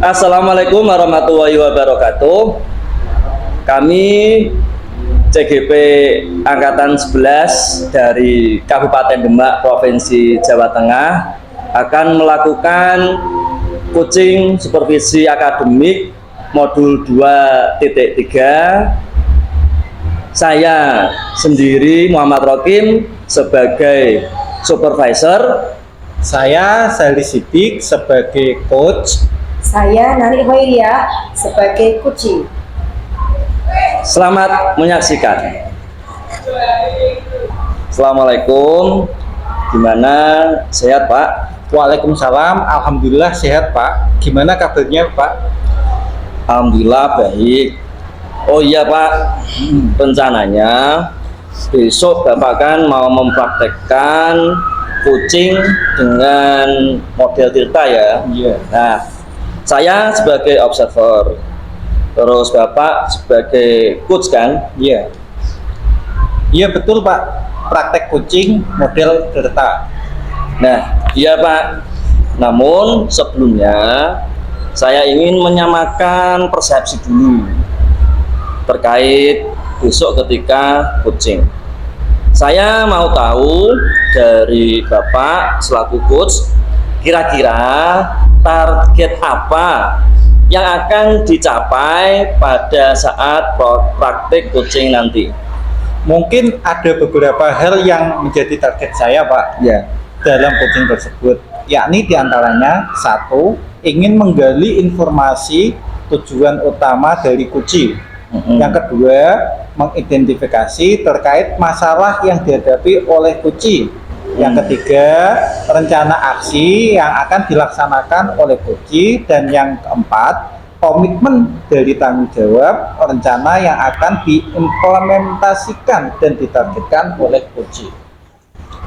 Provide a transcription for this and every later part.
Assalamualaikum warahmatullahi wabarakatuh. Kami CGP Angkatan 11 dari Kabupaten Demak, Provinsi Jawa Tengah akan melakukan coaching supervisi akademik modul 2.3. Saya sendiri Muhammad Rokim sebagai supervisor. Saya Sali Sidik sebagai coach. Saya Nani Hoiria sebagai coaching. Selamat menyaksikan. Assalamualaikum. Gimana, sehat Pak? Waalaikumsalam. Alhamdulillah sehat Pak. Gimana kabarnya Pak? Alhamdulillah baik. Oh iya Pak, rencananya besok Bapak kan mau mempraktekkan coaching dengan model Tirta ya. Iya. Nah, saya sebagai observer, terus Bapak sebagai coach kan? Iya. Iya betul Pak. Praktek coaching model Tirta. Nah, iya Pak. Namun sebelumnya saya ingin menyamakan persepsi dulu terkait besok ketika coaching. Saya mau tahu dari Bapak selaku coach, kira-kira target apa yang akan dicapai pada saat praktik coaching nanti? Mungkin ada beberapa hal yang menjadi target saya Pak Ya. dalam coaching tersebut, yakni diantaranya satu, ingin menggali informasi tujuan utama dari coaching. Yang kedua, mengidentifikasi terkait masalah yang dihadapi oleh coaching. Yang ketiga, rencana aksi yang akan dilaksanakan oleh coaching. Dan yang keempat, komitmen dari tanggung jawab rencana yang akan diimplementasikan dan ditargetkan oleh coaching.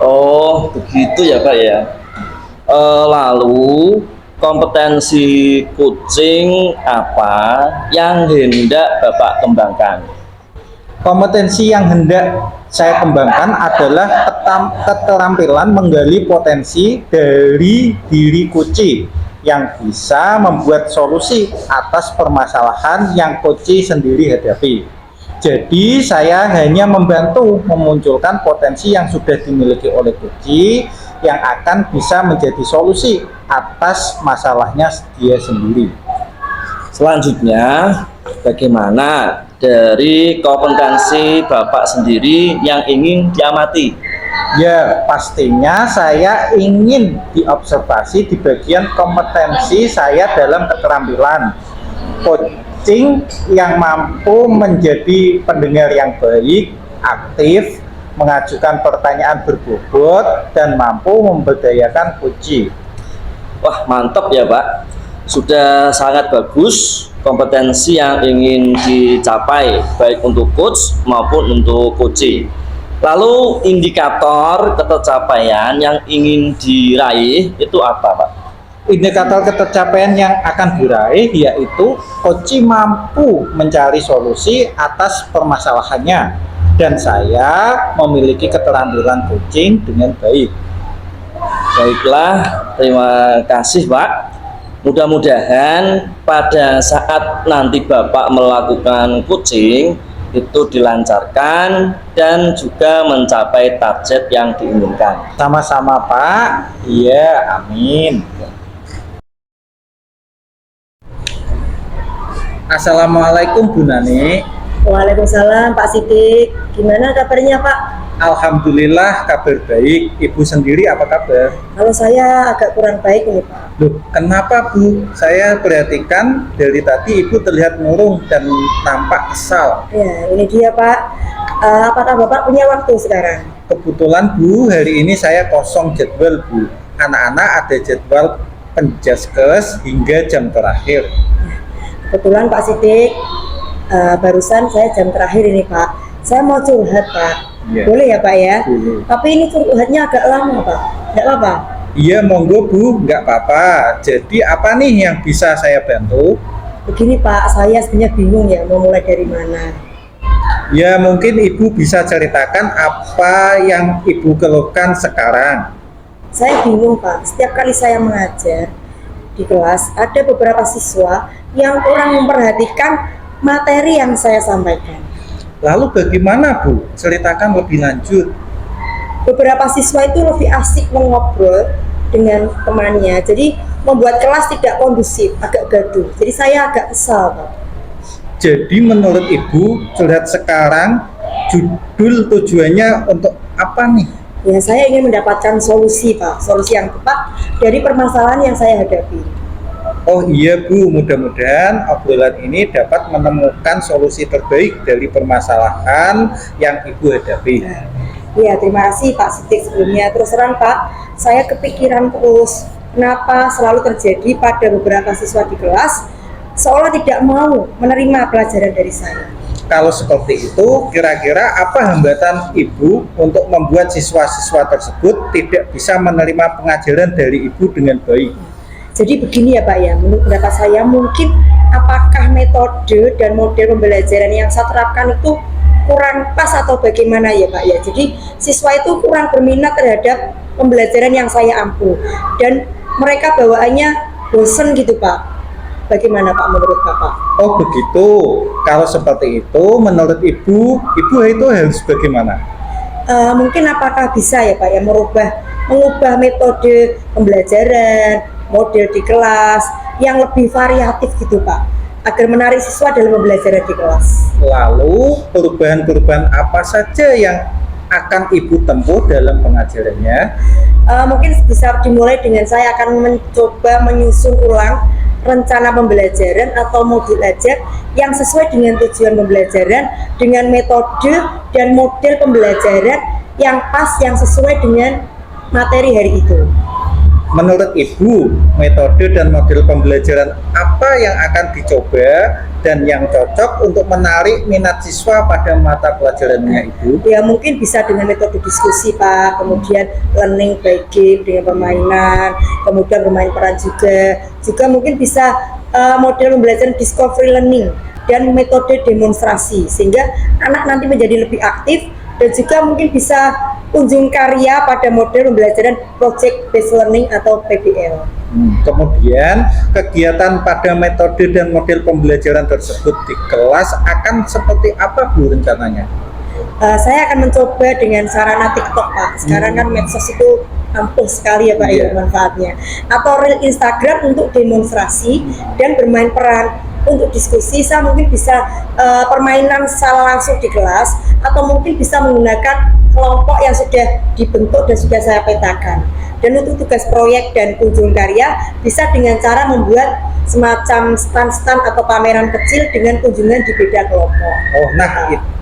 Oh, begitu ya Pak ya. Lalu kompetensi coaching apa yang hendak Bapak kembangkan? Kompetensi yang hendak saya kembangkan adalah keterampilan menggali potensi dari diri coaching yang bisa membuat solusi atas permasalahan yang coaching sendiri hadapi. Jadi saya hanya membantu memunculkan potensi yang sudah dimiliki oleh coaching yang akan bisa menjadi solusi atas masalahnya dia sendiri. Selanjutnya, bagaimana dari kompetensi Bapak sendiri yang ingin diamati? Ya, pastinya saya ingin diobservasi di bagian kompetensi saya dalam keterampilan coaching yang mampu menjadi pendengar yang baik, aktif, mengajukan pertanyaan berbobot, dan mampu memberdayakan coaching. Wah, mantap ya Pak. Sudah sangat bagus kompetensi yang ingin dicapai baik untuk coach maupun untuk coaching. Lalu indikator ketercapaian yang ingin diraih itu apa Pak? Indikator ketercapaian yang akan diraih yaitu coaching mampu mencari solusi atas permasalahannya, dan saya memiliki keterampilan coaching dengan baik. Baiklah, terima kasih Pak. Mudah-mudahan pada saat nanti Bapak melakukan coaching itu dilancarkan dan juga mencapai target yang diinginkan. Sama-sama Pak. Iya, amin. Assalamualaikum Bu Nani. Waalaikumsalam Pak Sidik. Gimana kabarnya Pak? Alhamdulillah kabar baik. Ibu sendiri apa kabar? Kalau saya agak kurang baik ini Pak. Loh, kenapa Bu? Saya perhatikan dari tadi Ibu terlihat murung dan nampak kesal. Ya, ini dia Pak. Apakah Bapak punya waktu sekarang? Kebetulan Bu, hari ini saya kosong jadwal Bu. Anak-anak ada jadwal penjaskes hingga jam terakhir. Kebetulan Pak Sidik, barusan saya jam terakhir ini Pak. Saya mau curhat Pak. Ya. Boleh ya Pak ya? Boleh. Tapi ini curhatnya agak lama Pak. Tidak apa-apa? Iya monggo Bu, nggak apa-apa. Jadi apa nih yang bisa saya bantu? Begini Pak, saya sebenarnya bingung ya mau mulai dari mana. Ya mungkin Ibu bisa ceritakan apa yang Ibu keluhkan sekarang. Saya bingung Pak, setiap kali saya mengajar di kelas ada beberapa siswa yang kurang memperhatikan materi yang saya sampaikan. Lalu bagaimana Bu? Ceritakan lebih lanjut. Beberapa siswa itu lebih asik mengobrol dengan temannya, jadi membuat kelas tidak kondusif, agak gaduh. Jadi saya agak kesal, Pak. Jadi menurut Ibu, curhat sekarang judul tujuannya untuk apa nih? Ya, saya ingin mendapatkan solusi, Pak, solusi yang tepat dari permasalahan yang saya hadapi. Oh iya Bu, mudah-mudahan obrolan ini dapat menemukan solusi terbaik dari permasalahan yang Ibu hadapi. Ya, terima kasih Pak Sidik sebelumnya. Terus terang Pak, saya kepikiran terus kenapa selalu terjadi pada beberapa siswa di kelas seolah tidak mau menerima pelajaran dari saya. Kalau seperti itu, kira-kira apa hambatan Ibu untuk membuat siswa-siswa tersebut tidak bisa menerima pengajaran dari Ibu dengan baik? Jadi begini ya Pak ya, menurut pendapat saya mungkin apakah metode dan model pembelajaran yang saya terapkan itu kurang pas atau bagaimana ya Pak ya. Jadi siswa itu kurang berminat terhadap pembelajaran yang saya ampu dan mereka bawaannya bosen gitu Pak. Bagaimana Pak menurut Bapak? Oh begitu, kalau seperti itu menurut Ibu itu harus bagaimana? Mungkin apakah bisa ya Pak ya mengubah metode pembelajaran, model di kelas yang lebih variatif gitu Pak, agar menarik siswa dalam pembelajaran di kelas. Lalu perubahan-perubahan apa saja yang akan Ibu tempuh dalam pengajarannya? Mungkin bisa dimulai dengan saya akan mencoba menyusun ulang rencana pembelajaran atau modul ajar yang sesuai dengan tujuan pembelajaran dengan metode dan model pembelajaran yang pas, yang sesuai dengan materi hari itu. Menurut Ibu, metode dan model pembelajaran apa yang akan dicoba dan yang cocok untuk menarik minat siswa pada mata pelajarannya Ibu? Ya mungkin bisa dengan metode diskusi Pak, kemudian learning by game dengan permainan, kemudian bermain peran juga mungkin bisa model pembelajaran discovery learning dan metode demonstrasi sehingga anak nanti menjadi lebih aktif dan juga mungkin bisa kunjung karya pada model pembelajaran project based learning atau PBL. Kemudian kegiatan pada metode dan model pembelajaran tersebut di kelas akan seperti apa Bu rencananya? Saya akan mencoba dengan sarana TikTok Pak. Sekarang kan medsos itu ampuh sekali ya Pak ya manfaatnya. Atau reel Instagram untuk demonstrasi dan bermain peran. Untuk diskusi saya mungkin bisa permainan secara langsung di kelas atau mungkin bisa menggunakan kelompok yang sudah dibentuk dan sudah saya petakan. Dan untuk tugas proyek dan kunjung karya bisa dengan cara membuat semacam stand-stand atau pameran kecil dengan kunjungan di beda kelompok. Oh,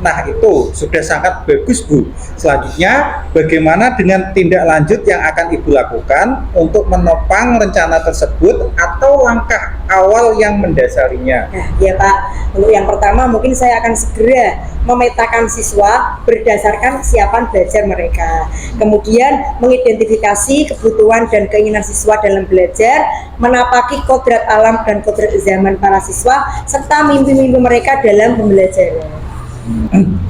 nah itu sudah sangat bagus Bu. Selanjutnya, bagaimana dengan tindak lanjut yang akan Ibu lakukan untuk menopang rencana tersebut atau langkah awal yang mendasarinya? Nah, ya Pak, untuk yang pertama mungkin saya akan segera memetakan siswa berdasarkan kesiapan belajar mereka. Kemudian mengidentifikasi kebutuhan dan keinginan siswa dalam belajar, menapaki kodrat alam dan kodrat zaman para siswa, serta mimpi-mimpi mereka dalam pembelajaran.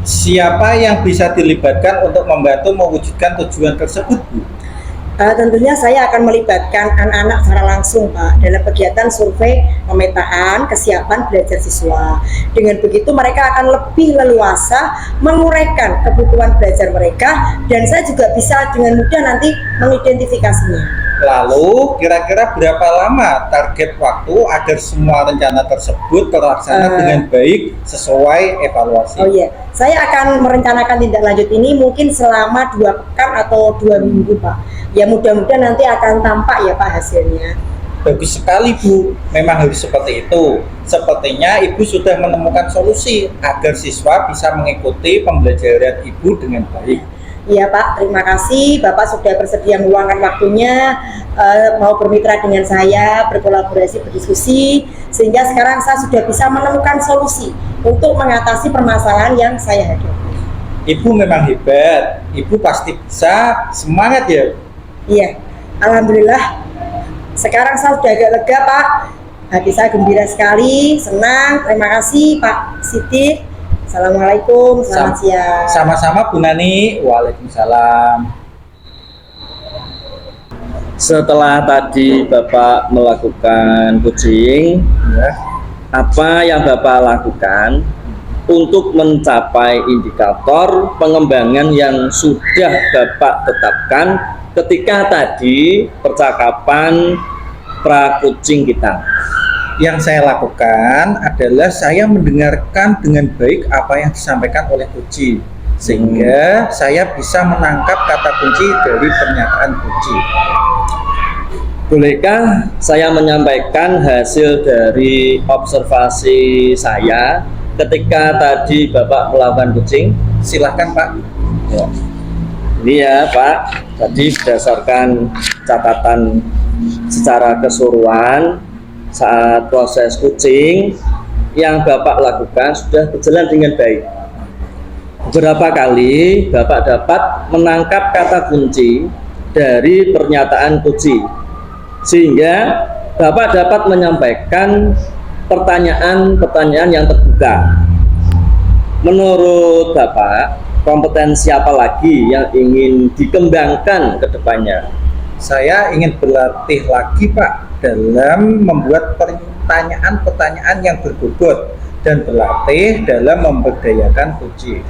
Siapa yang bisa dilibatkan untuk membantu mewujudkan tujuan tersebut Bu? Tentunya saya akan melibatkan anak-anak secara langsung Pak dalam kegiatan survei pemetaan kesiapan belajar siswa. Dengan begitu mereka akan lebih leluasa menguraikan kebutuhan belajar mereka dan saya juga bisa dengan mudah nanti mengidentifikasinya. Lalu kira-kira berapa lama target waktu agar semua rencana tersebut terlaksana dengan baik sesuai evaluasi? Oh iya, saya akan merencanakan tindak lanjut ini mungkin selama 2 pekan atau 2 minggu Pak. Ya mudah-mudahan nanti akan tampak ya Pak hasilnya. Bagus sekali Bu, memang harus seperti itu. Sepertinya Ibu sudah menemukan solusi agar siswa bisa mengikuti pembelajaran Ibu dengan baik. Iya Pak, terima kasih Bapak sudah bersedia meluangkan waktunya mau bermitra dengan saya, berkolaborasi, berdiskusi sehingga sekarang saya sudah bisa menemukan solusi untuk mengatasi permasalahan yang saya hadapi. Ibu memang hebat, Ibu pasti bisa, semangat ya. Iya, Alhamdulillah sekarang saya sudah agak lega Pak, hati saya gembira sekali, senang. Terima kasih Pak Sidik. Assalamualaikum, selamat siang. Sama-sama Bu Nani, waalaikumsalam. Setelah tadi Bapak melakukan coaching, Ya. apa yang Bapak lakukan untuk mencapai indikator pengembangan yang sudah Bapak tetapkan ketika tadi percakapan pra-coaching kita? Yang saya lakukan adalah saya mendengarkan dengan baik apa yang disampaikan oleh coach, sehingga saya bisa menangkap kata kunci dari pernyataan coach. Bolehkah saya menyampaikan hasil dari observasi saya ketika tadi Bapak melakukan coaching? Silahkan Pak. Ya. Ini ya Pak, tadi berdasarkan catatan secara keseluruhan saat proses coaching yang Bapak lakukan sudah berjalan dengan baik. Beberapa kali Bapak dapat menangkap kata kunci dari pernyataan coaching, sehingga Bapak dapat menyampaikan pertanyaan-pertanyaan yang terbuka. Menurut Bapak, kompetensi apa lagi yang ingin dikembangkan ke depannya? Saya ingin berlatih lagi Pak dalam membuat pertanyaan-pertanyaan yang berbobot dan berlatih dalam memberdayakan coach.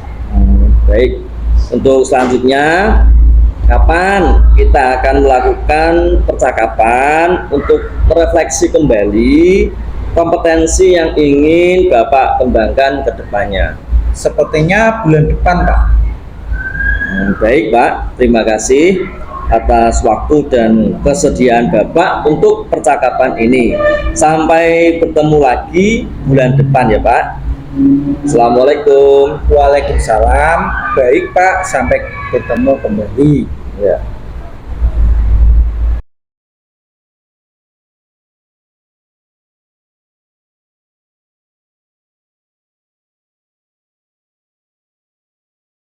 Baik, untuk selanjutnya kapan kita akan melakukan percakapan untuk merefleksi kembali kompetensi yang ingin Bapak kembangkan ke depannya? Sepertinya bulan depan Pak. Baik Pak, terima kasih atas waktu dan kesediaan Bapak untuk percakapan ini. Sampai bertemu lagi bulan depan ya Pak. Assalamualaikum. Waalaikumsalam. Baik Pak, sampai bertemu kembali. Ya.